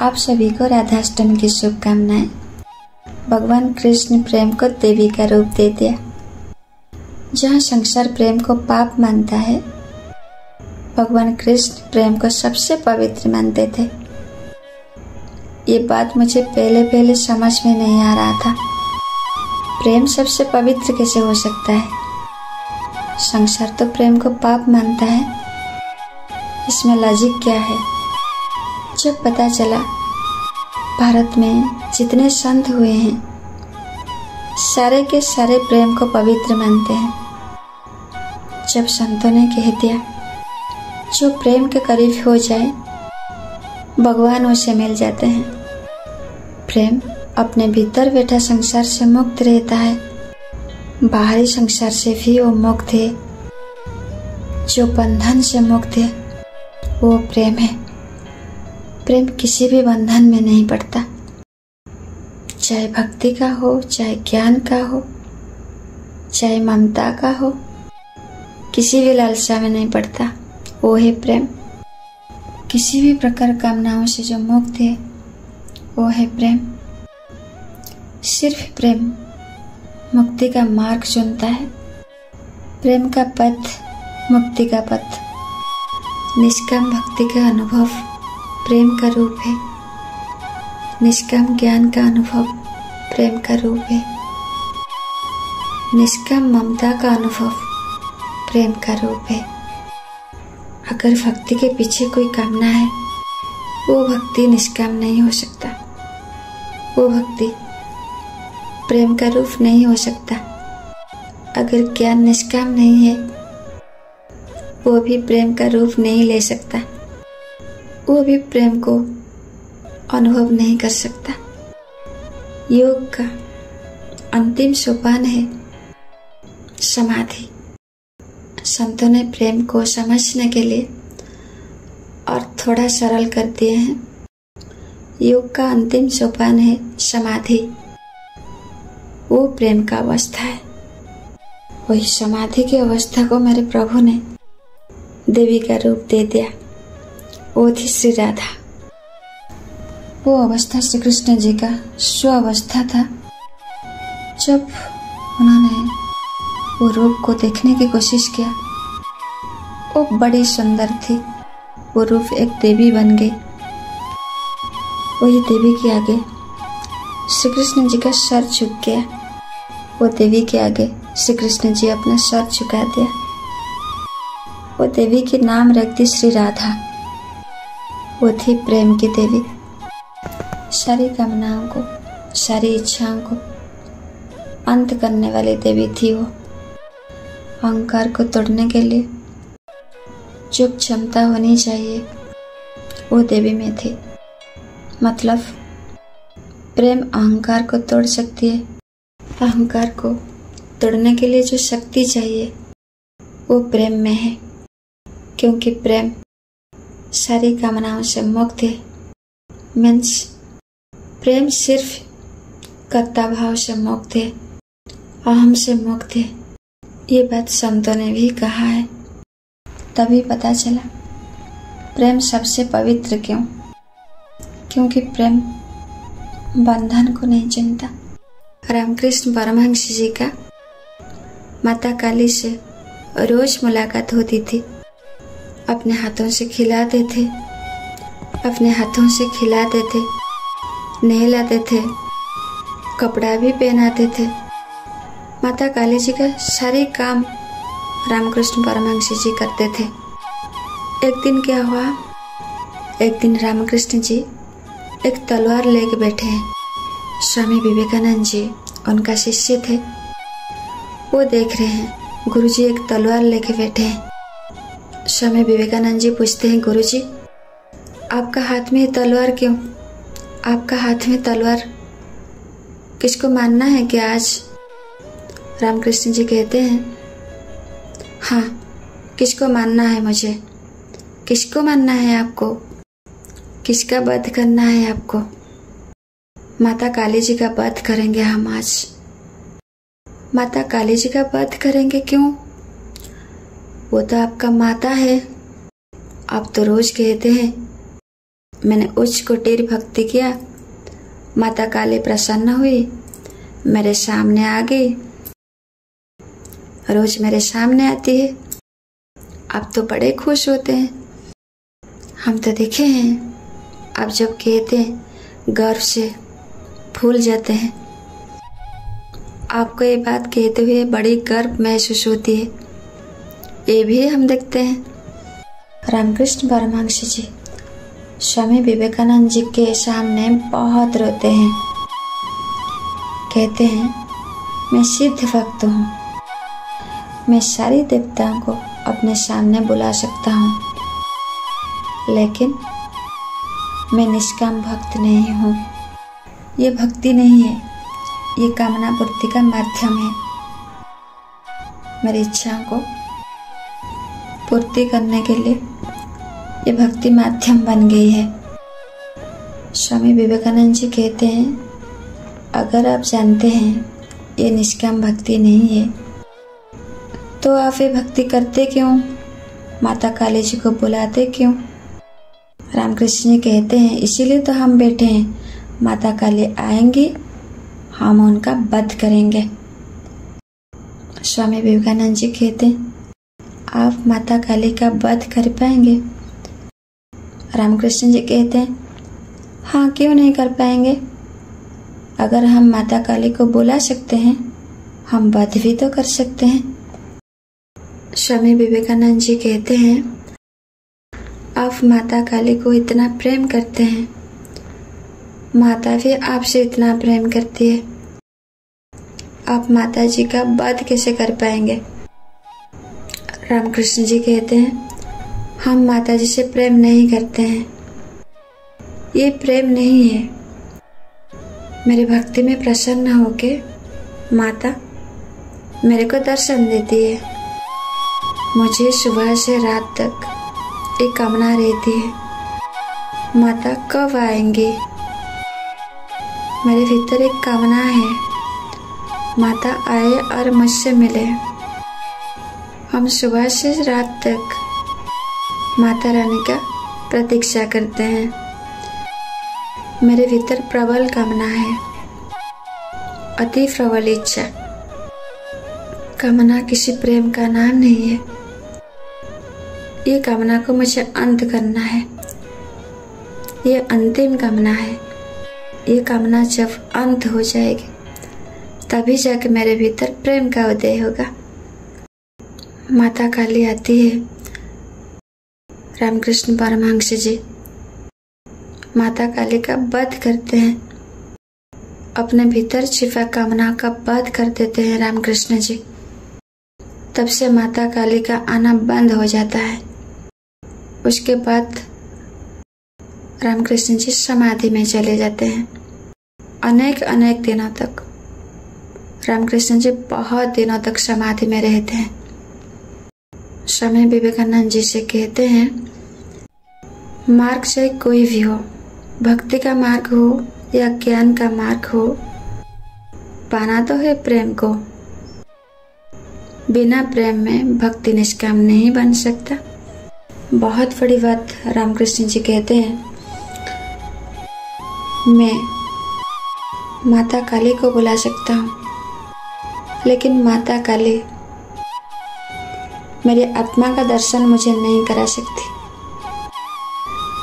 आप सभी को राधाष्टमी की शुभकामनाएं। भगवान कृष्ण प्रेम को देवी का रूप दे दिया। जहाँ संसार प्रेम को पाप मानता है, भगवान कृष्ण प्रेम को सबसे पवित्र मानते थे। ये बात मुझे पहले समझ में नहीं आ रहा था। प्रेम सबसे पवित्र कैसे हो सकता है? संसार तो प्रेम को पाप मानता है, इसमें लॉजिक क्या है? जब पता चला भारत में जितने संत हुए हैं, सारे के सारे प्रेम को पवित्र मानते हैं। जब संतों ने कह दिया जो प्रेम के करीब हो जाए भगवान उसे मिल जाते हैं। प्रेम अपने भीतर बैठा संसार से मुक्त रहता है, बाहरी संसार से भी वो मुक्त है। जो बंधन से मुक्त है वो प्रेम है। प्रेम किसी भी बंधन में नहीं पड़ता, चाहे भक्ति का हो, चाहे ज्ञान का हो, चाहे ममता का हो, किसी भी लालसा में नहीं पड़ता। वो है प्रेम। किसी भी प्रकार कामनाओं से जो मुक्त है वो है प्रेम। सिर्फ प्रेम मुक्ति का मार्ग चुनता है। प्रेम का पथ मुक्ति का पथ। निष्काम भक्ति का अनुभव प्रेम का रूप है। निष्काम ज्ञान का अनुभव प्रेम का रूप है। निष्काम ममता का अनुभव प्रेम का रूप है। अगर भक्ति के पीछे कोई कामना है, वो भक्ति निष्काम नहीं हो सकता। वो भक्ति प्रेम का रूप नहीं हो सकता। अगर ज्ञान निष्काम नहीं है, वो भी प्रेम का रूप नहीं ले सकता। वो भी प्रेम को अनुभव नहीं कर सकता। योग का अंतिम सोपान है समाधि। संतों ने प्रेम को समझने के लिए और थोड़ा सरल कर दिए हैं। योग का अंतिम सोपान है समाधि। वो प्रेम का अवस्था है। वही समाधि की अवस्था को मेरे प्रभु ने देवी का रूप दे दिया। वो थी श्री राधा। वो अवस्था श्री कृष्ण जी का स्व अवस्था था। जब उन्होंने वो रूप को देखने की कोशिश किया, वो बड़ी सुंदर थी। वो रूप एक देवी बन गई। वही देवी के आगे श्री कृष्ण जी का सर झुक गया। वो देवी के आगे श्री कृष्ण जी अपना सर झुका दिया। वो देवी के नाम रख दी श्री राधा। वो थी प्रेम की देवी। सारी कामनाओं को, सारी इच्छाओं को अंत करने वाली देवी थी वो। अहंकार को तोड़ने के लिए जो क्षमता होनी चाहिए वो देवी में थी। मतलब प्रेम अहंकार को तोड़ सकती है। अहंकार को तोड़ने के लिए जो शक्ति चाहिए वो प्रेम में है, क्योंकि प्रेम सारी कामनाओं से मुक्त है। मीन्स प्रेम सिर्फ कर्ता भाव से मुक्त है, अहम से मुक्त है। ये बात संतों ने भी कहा है। तभी पता चला प्रेम सबसे पवित्र क्यों। क्योंकि प्रेम बंधन को नहीं चुनता। रामकृष्ण परमहंस जी का माता काली से रोज मुलाकात होती थी। अपने हाथों से खिलाते थे, अपने हाथों से खिलाते थे, नहलाते थे, कपड़ा भी पहनाते थे। माता काली जी का सारे काम रामकृष्ण परमहंस जी करते थे। एक दिन क्या हुआ, एक दिन रामकृष्ण जी एक तलवार लेके बैठे हैं। स्वामी विवेकानंद जी उनका शिष्य थे। वो देख रहे हैं गुरुजी एक तलवार लेके बैठे हैं। स्वामी विवेकानंद जी पूछते हैं, गुरुजी आपका हाथ में तलवार क्यों? आपका हाथ में तलवार किसको मानना है क्या आज? रामकृष्ण जी कहते हैं, हाँ, किसको मानना है मुझे? किसको मानना है आपको? किसका वध करना है आपको? माता काली जी का वध करेंगे हम आज। माता काली जी का वध करेंगे क्यों? वो तो आपका माता है। आप तो रोज कहते हैं मैंने उच्च कोटि भक्ति किया, माता काली प्रसन्न हुई, मेरे सामने आ गई, रोज मेरे सामने आती है। अब तो बड़े खुश होते हैं। हम तो देखे हैं, अब जब कहते हैं गर्व से फूल जाते हैं। आपको ये बात कहते हुए बड़ी गर्व महसूस होती है, ये भी हम देखते हैं। रामकृष्ण परमहंस जी स्वामी विवेकानंद जी के सामने बहुत रोते हैं। कहते हैं, मैं सिद्ध भक्त हूँ, मैं सारी देवताओं को अपने सामने बुला सकता हूँ, लेकिन मैं निष्काम भक्त नहीं हूँ। ये भक्ति नहीं है, ये कामना पूर्ति का माध्यम है। मेरी इच्छाओं को पूर्ति करने के लिए ये भक्ति माध्यम बन गई है। स्वामी विवेकानंद जी कहते हैं, अगर आप जानते हैं ये निष्काम भक्ति नहीं है, तो आप ये भक्ति करते क्यों? माता काली जी को बुलाते क्यों? रामकृष्ण जी कहते हैं, इसीलिए तो हम बैठे हैं। माता काली आएंगी, हम उनका वध करेंगे। स्वामी विवेकानंद जी कहते हैं, आप माता काली का वध कर पाएंगे? रामकृष्ण जी कहते हैं, हाँ, क्यों नहीं कर पाएंगे। अगर हम माता काली को बुला सकते हैं, हम वध भी तो कर सकते हैं। स्वामी विवेकानंद जी कहते हैं, आप माता काली को इतना प्रेम करते हैं, माता भी आपसे इतना प्रेम करती है, आप माता जी का वध कैसे कर पाएंगे? रामकृष्ण जी कहते हैं, हम माता जी से प्रेम नहीं करते हैं, ये प्रेम नहीं है। मेरी भक्ति में प्रसन्न होके माता मेरे को दर्शन देती है। मुझे सुबह से रात तक एक कामना रहती है, माता कब आएंगी। मेरे भीतर एक कामना है, माता आए और मुझसे मिले। हम सुबह से रात तक माता रानी का प्रतीक्षा करते हैं। मेरे भीतर प्रबल कामना है, अति प्रबल इच्छा। कामना किसी प्रेम का नाम नहीं है। ये कामना को मुझे अंत करना है, ये अंतिम कामना है। ये कामना जब अंत हो जाएगी, तभी जाके मेरे भीतर प्रेम का उदय होगा। माता काली आती है। रामकृष्ण परमहंस जी माता काली का वध करते हैं, अपने भीतर छिपा कामना का वध कर देते हैं रामकृष्ण जी। तब से माता काली का आना बंद हो जाता है। उसके बाद रामकृष्ण जी समाधि में चले जाते हैं। अनेक दिनों तक रामकृष्ण जी बहुत दिनों तक समाधि में रहते हैं। स्वामी विवेकानंद जी से कहते हैं, मार्ग चाहे कोई भी हो, भक्ति का मार्ग हो या ज्ञान का मार्ग हो, पाना तो है प्रेम को। बिना प्रेम में भक्ति निष्काम नहीं बन सकता। बहुत बड़ी बात रामकृष्ण जी कहते हैं, मैं माता काली को बुला सकता हूँ, लेकिन माता काली मेरी आत्मा का दर्शन मुझे नहीं करा सकती।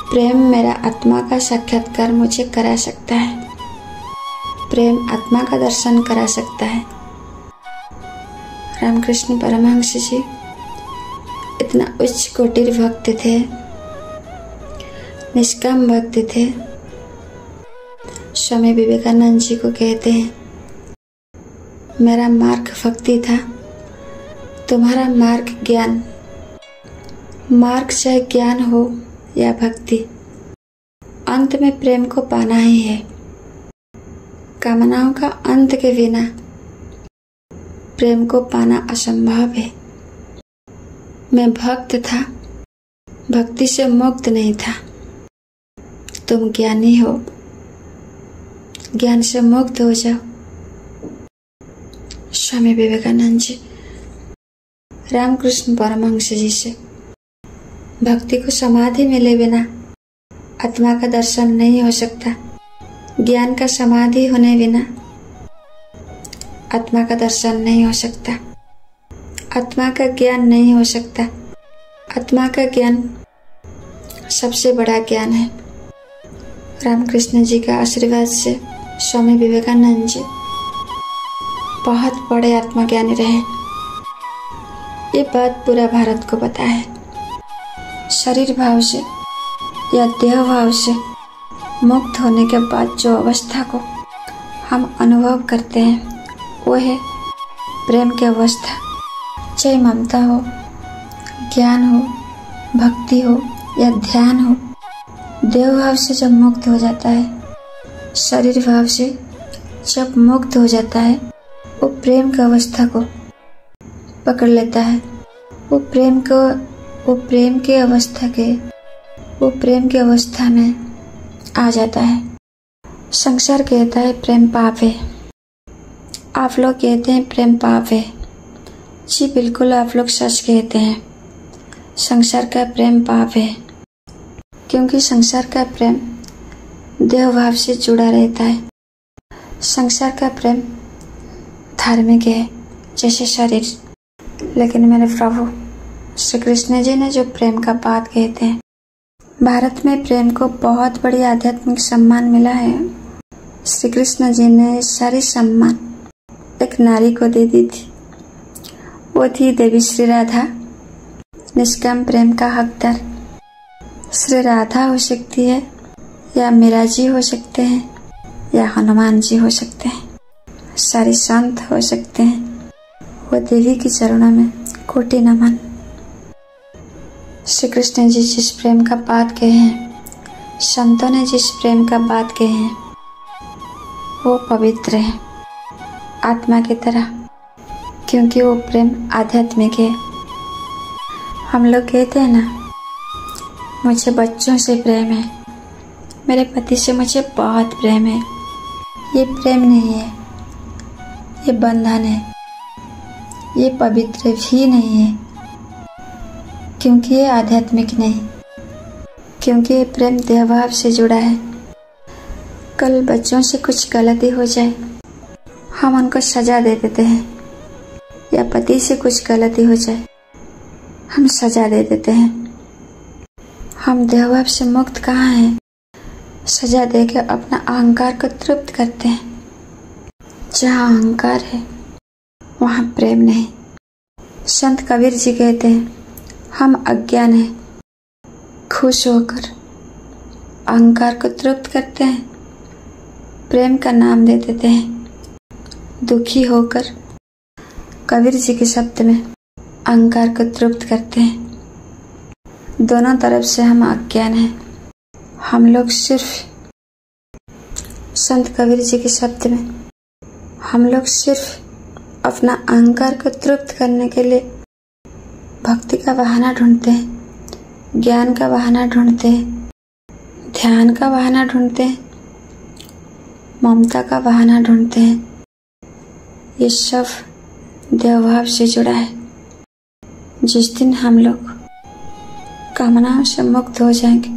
प्रेम मेरा आत्मा का साक्षात्कार मुझे करा सकता है, प्रेम आत्मा का दर्शन करा सकता है। रामकृष्ण परमहंस जी इतना उच्च कोटि भक्त थे, निष्काम भक्त थे। स्वामी विवेकानंद जी को कहते हैं, मेरा मार्ग भक्ति था, तुम्हारा मार्ग ज्ञान। मार्ग चाहे ज्ञान हो या भक्ति, अंत में प्रेम को पाना ही है। कामनाओं का अंत के बिना प्रेम को पाना असंभव है। मैं भक्त था, भक्ति से मुक्त नहीं था। तुम ज्ञानी हो, ज्ञान से मुक्त हो जाओ। स्वामी विवेकानंद जी रामकृष्ण परमहंस जी से भक्ति को समाधि में ले बिना आत्मा का दर्शन नहीं हो सकता। ज्ञान का समाधि होने बिना आत्मा का दर्शन नहीं हो सकता। आत्मा का ज्ञान नहीं हो सकता। आत्मा का ज्ञान सबसे बड़ा ज्ञान है। रामकृष्ण जी का आशीर्वाद से स्वामी विवेकानंद जी बहुत बड़े आत्मज्ञानी रहे। ये बात पूरा भारत को पता है। शरीर भाव से या देह भाव से मुक्त होने के बाद जो अवस्था को हम अनुभव करते हैं वो है प्रेम की अवस्था। चाहे ममता हो, ज्ञान हो, भक्ति हो या ध्यान हो, देह भाव से जब मुक्त हो जाता है, शरीर भाव से जब मुक्त हो जाता है, वो प्रेम की अवस्था को पकड़ लेता है। वो प्रेम की अवस्था में आ जाता है। संसार कहता है प्रेम पाप है। आप लोग कहते हैं प्रेम पाप है। जी बिल्कुल, आप लोग सच कहते हैं। संसार का प्रेम पाप है, क्योंकि संसार का प्रेम देह भाव से जुड़ा रहता है। संसार का प्रेम धार्मिक है, जैसे शरीर। लेकिन मेरे प्रभु श्री कृष्ण जी ने जो प्रेम का बात कहते हैं, भारत में प्रेम को बहुत बड़ी आध्यात्मिक सम्मान मिला है। श्री कृष्ण जी ने सारी सम्मान एक नारी को दे दी थी। वो थी देवी श्री राधा, निष्काम प्रेम का हकदार। श्री राधा हो सकती है, या मीरा जी हो सकते हैं, या हनुमान जी हो सकते हैं, सारे संत हो सकते हैं। वो देवी की चरणों में कोटि नमन। श्री कृष्ण जी जिस प्रेम का बात कहे हैं, संतों ने जिस प्रेम का बात कहे हैं, वो पवित्र है आत्मा की तरह, क्योंकि वो प्रेम आध्यात्मिक है। हम लोग कहते हैं ना, मुझे बच्चों से प्रेम है, मेरे पति से मुझे बहुत प्रेम है। ये प्रेम नहीं है, ये बंधन है, ये पवित्र भी नहीं है, क्योंकि ये आध्यात्मिक नहीं, क्योंकि ये प्रेम देहभाव से जुड़ा है। कल बच्चों से कुछ गलती हो जाए, हम उनको सजा दे देते हैं, या पति से कुछ गलती हो जाए, हम सजा दे देते हैं। हम देहभाव से मुक्त कहाँ हैं? सजा देकर अपना अहंकार को तृप्त करते हैं। जहाँ अहंकार है वहाँ प्रेम नहीं। संत कबीर जी कहते हैं, हम अज्ञान हैं, खुश होकर अहंकार को तृप्त करते हैं, प्रेम का नाम दे देते हैं। दुखी होकर कबीर जी के शब्द में अहंकार को तृप्त करते हैं। दोनों तरफ से हम अज्ञान हैं। हम लोग सिर्फ संत कबीर जी के शब्द में, हम लोग सिर्फ अपना अहंकार को तृप्त करने के लिए भक्ति का बहाना ढूंढते हैं, ज्ञान का बहाना ढूंढते हैं, ध्यान का बहाना ढूंढते हैं, ममता का बहाना ढूंढते हैं। ये सब देहभाव से जुड़ा है। जिस दिन हम लोग कामनाओं से मुक्त हो जाएंगे,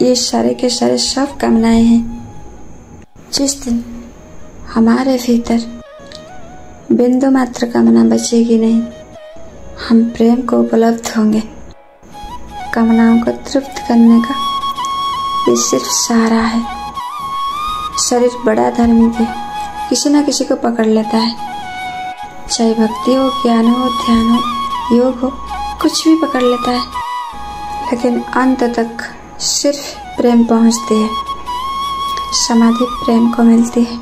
ये सारे के सारे सब कामनाएं हैं। जिस दिन हमारे भीतर बिंदु मात्र कामना बचेगी नहीं, हम प्रेम को उपलब्ध होंगे। कामनाओं को तृप्त करने का ये सिर्फ सहारा है। शरीर बड़ा धार्मिक है, किसी न किसी को पकड़ लेता है। चाहे भक्ति हो, ज्ञान हो, ध्यान हो, योग हो, कुछ भी पकड़ लेता है, लेकिन अंत तक सिर्फ प्रेम पहुंचती है। समाधि प्रेम को मिलती है।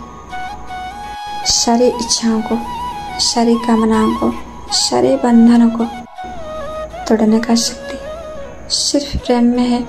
सारी इच्छाओं को, सारी कामनाओं को, सारे बंधनों को तोड़ने का शक्ति सिर्फ प्रेम में है।